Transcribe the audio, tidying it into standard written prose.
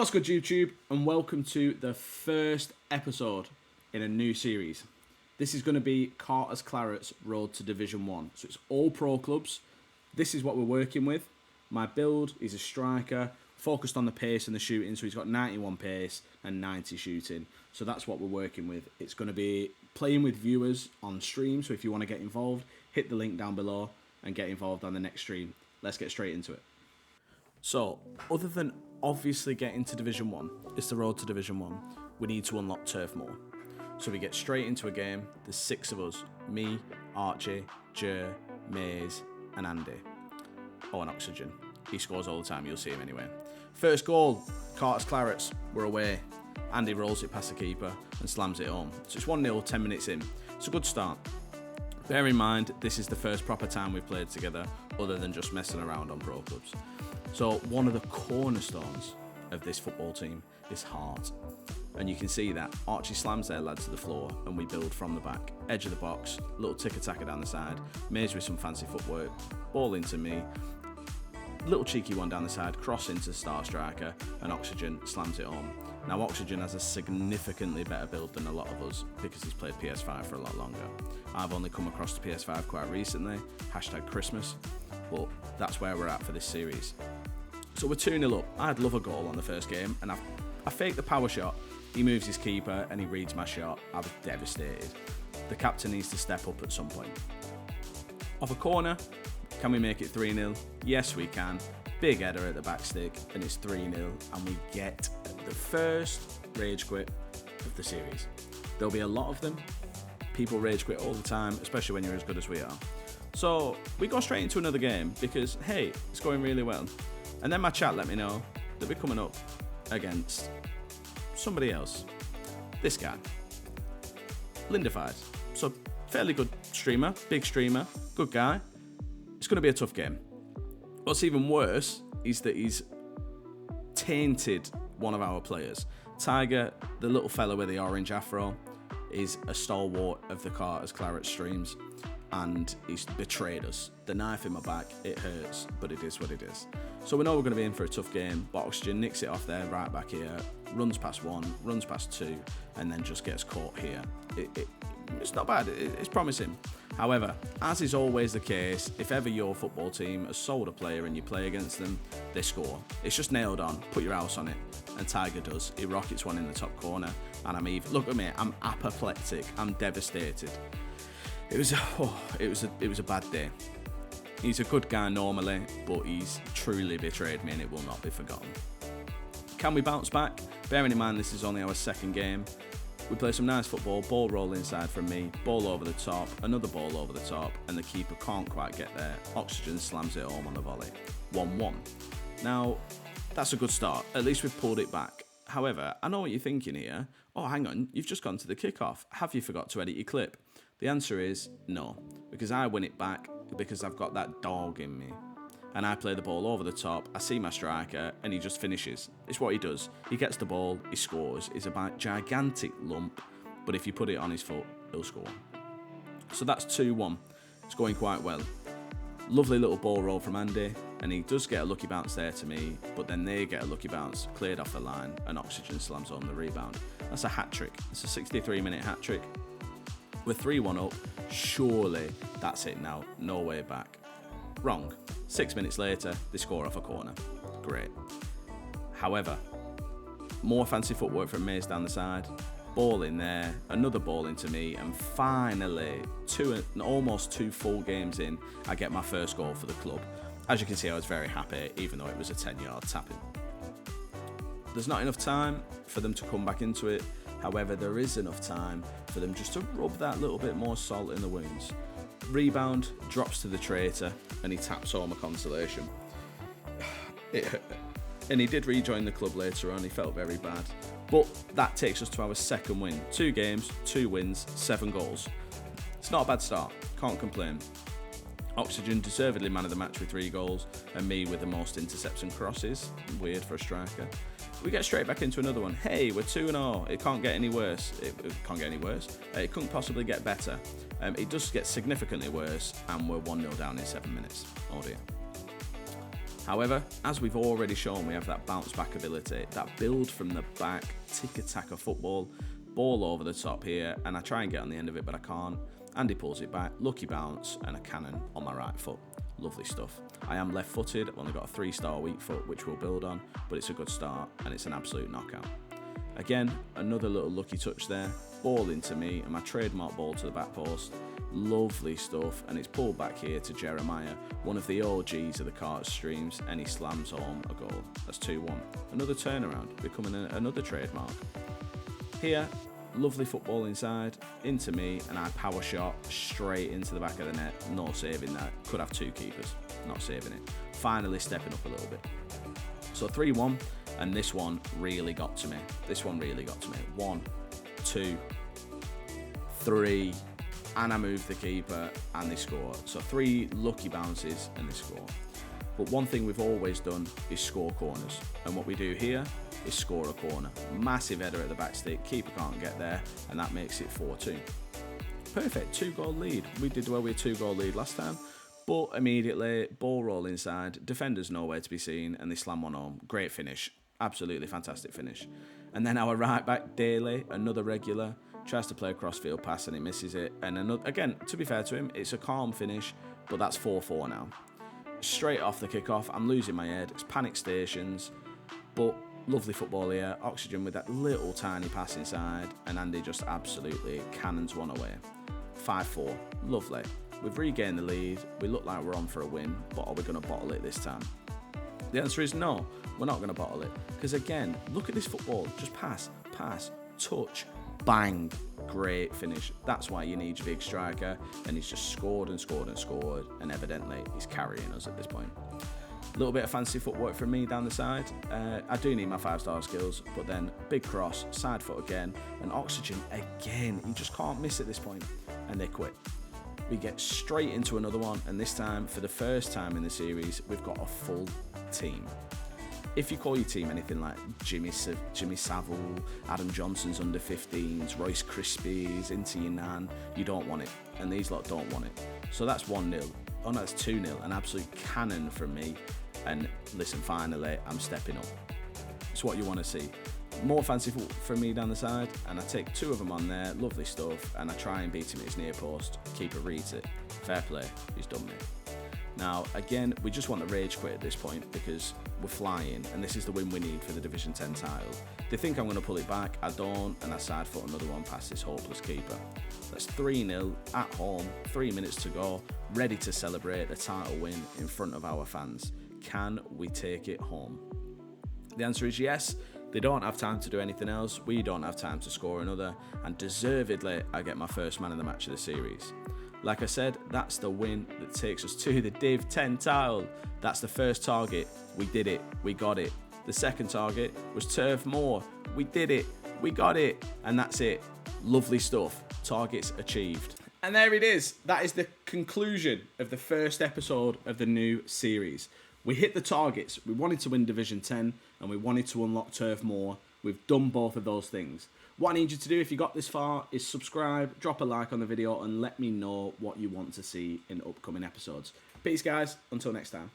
What's good, YouTube, and welcome to the first episode in a new series. This is going to be Clarets Road to Division 1. So it's all pro clubs. This is what we're working with. My build is a striker, focused on the pace and the shooting, so he's got 91 pace and 90 shooting. So that's what we're working with. It's going to be playing with viewers on stream, so if you want to get involved, hit the link down below and get involved on the next stream. Let's get straight into it. So, other than obviously getting to Division 1, it's the road to Division 1, we need to unlock turf more. So we get straight into a game. There's 6 of us: me, Archie, Jer, Maze and Andy. Oh, and Oxygen. He scores all the time, you'll see him anyway. First goal, Clarets, we're away. Andy rolls it past the keeper and slams it home. So it's 1-0, 10 minutes in. It's a good start. Bear in mind, this is the first proper time we've played together, other than just messing around on pro clubs. So one of the cornerstones of this football team is heart. And you can see that Archie slams their lads to the floor and we build from the back. Edge of the box, little tick-attacker down the side, Maze with some fancy footwork, ball into me, little cheeky one down the side, cross into star striker, and Oxygen slams it home. Now Oxygen has a significantly better build than a lot of us because he's played PS5 for a lot longer. I've only come across the PS5 quite recently, #Christmas, but that's where we're at for this series. So we're 2-0 up. I'd love a goal on the first game, and I faked the power shot. He moves his keeper and he reads my shot. I was devastated. The captain needs to step up at some point. Off a corner, can we make it 3-0? Yes, we can. Big header at the back stick, and it's 3-0, and we get the first rage quit of the series. There'll be a lot of them. People rage quit all the time, especially when you're as good as we are. So we go straight into another game because, hey, it's going really well. And then my chat let me know that we're coming up against somebody else. This guy. Lindified. So, fairly good streamer, big streamer, good guy. It's going to be a tough game. What's even worse is that he's tainted one of our players. Tiger, the little fella with the orange afro, is a stalwart of the Clarets streams, and he's betrayed us. The knife in my back, it hurts, but it is what it is. So we know we're going to be in for a tough game, but Oxygen nicks it off there, right back here, runs past 1, runs past 2, and then just gets caught here. It's not bad, it's promising. However, as is always the case, if ever your football team has sold a player and you play against them, they score. It's just nailed on, put your house on it, and Tiger does. He rockets one in the top corner, and look at me, I'm apoplectic, I'm devastated. It was a bad day. He's a good guy normally, but he's truly betrayed me and it will not be forgotten. Can we bounce back? Bearing in mind this is only our second game. We play some nice football, ball roll inside from me, ball over the top, another ball over the top, and the keeper can't quite get there. Oxygen slams it home on the volley. 1-1. Now, that's a good start. At least we've pulled it back. However, I know what you're thinking here. Oh, hang on, you've just gone to the kickoff. Have you forgot to edit your clip? The answer is no, because I win it back because I've got that dog in me. And I play the ball over the top, I see my striker, and he just finishes. It's what he does. He gets the ball, he scores. It's a gigantic lump, but if you put it on his foot, he'll score. So that's 2-1. It's going quite well. Lovely little ball roll from Andy, and he does get a lucky bounce there to me, but then they get a lucky bounce, cleared off the line, and Oxygen slams home the rebound. That's a hat-trick. It's a 63-minute hat-trick. We're 3-1 up. Surely that's it now. No way back. Wrong. 6 minutes later, they score off a corner. Great. However, more fancy footwork from Maze down the side. Ball in there. Another ball into me. And finally, almost 2 full games in, I get my first goal for the club. As you can see, I was very happy, even though it was a 10-yard tapping. There's not enough time for them to come back into it. However, there is enough time for them just to rub that little bit more salt in the wounds. Rebound, drops to the traitor, and he taps home a consolation. And he did rejoin the club later on, he felt very bad. But that takes us to our second win. 2 games, 2 wins, 7 goals. It's not a bad start, can't complain. Oxygen deservedly man of the match with 3 goals, and me with the most intercepts and crosses. Weird for a striker. We get straight back into another one. Hey, we're 2-0. It can't get any worse. It can't get any worse. It couldn't possibly get better. It does get significantly worse, and we're 1-0 down in 7 minutes. Oh dear. However, as we've already shown, we have that bounce back ability, that build from the back, tick-attacker football, ball over the top here, and I try and get on the end of it, but I can't. Andy pulls it back, lucky bounce, and a cannon on my right foot. Lovely stuff. I am left-footed, I've only got a 3-star weak foot, which we'll build on, but it's a good start, and it's an absolute knockout. Again, another little lucky touch there, ball into me, and my trademark ball to the back post. Lovely stuff, and it's pulled back here to Jeremiah, one of the OGs of the Clarets streams, and he slams home a goal. That's 2-1. Another turnaround, becoming another trademark. Here, lovely football inside, into me, and I power shot straight into the back of the net. No saving that. Could have 2 keepers. Not saving it. Finally stepping up a little bit. So 3-1, and this one really got to me. 1, 2, 3, and I moved the keeper, and they score. So 3 lucky bounces, and they score. But one thing we've always done is score corners, and what we do here is score a corner. Massive header at the back stick, keeper can't get there, and that makes it 4-2. Perfect, 2-goal lead. We did well with a 2-goal lead last time, but immediately, ball roll inside, defenders nowhere to be seen, and they slam one home. Great finish, absolutely fantastic finish. And then our right back, Daly, another regular, tries to play a crossfield pass and he misses it. And another, again, to be fair to him, it's a calm finish, but that's 4-4 now. Straight off the kickoff, I'm losing my head. It's panic stations, but lovely football here. Oxygen with that little tiny pass inside, and Andy just absolutely cannons one away. 5-4, lovely. We've regained the lead. We look like we're on for a win, but are we going to bottle it this time? The answer is no, we're not going to bottle it. Because again, look at this football. Just pass, touch, bang, great finish. That's why you need your big striker, and he's just scored and scored and scored, and evidently he's carrying us at this point. A little bit of fancy footwork from me down the side. I do need my 5-star skills, but then big cross, side foot again, and Oxygen again. You just can't miss at this point, and they quit. We get straight into another one, and this time, for the first time in the series, we've got a full team. If you call your team anything like Jimmy Savile, Adam Johnson's under 15s, Royce Crispy's, Into Your Nan, you don't want it. And these lot don't want it. So that's 1-0. Oh no, that's 2-0. An absolute cannon from me. And listen, finally, I'm stepping up. It's what you want to see. More fancy from me down the side, and I take 2 of them on there. Lovely stuff. And I try and beat him at his near post. Keeper reads it. Fair play. He's done me. Now, again, we just want the rage quit at this point because we're flying, and this is the win we need for the Division 10 title. They think I'm going to pull it back. I don't, and I side foot another one past this hopeless keeper. That's 3-0 at home, 3 minutes to go, ready to celebrate a title win in front of our fans. Can we take it home? The answer is yes. They don't have time to do anything else. We don't have time to score another, and deservedly, I get my first man of the match of the series. Like I said, that's the win that takes us to the Div 10 title. That's the first target. We did it. We got it. The second target was Turf Moor. We did it. We got it. And that's it. Lovely stuff. Targets achieved. And there it is. That is the conclusion of the first episode of the new series. We hit the targets. We wanted to win Division 10 and we wanted to unlock Turf Moor. We've done both of those things. What I need you to do if you got this far is subscribe, drop a like on the video, and let me know what you want to see in upcoming episodes. Peace, guys. Until next time.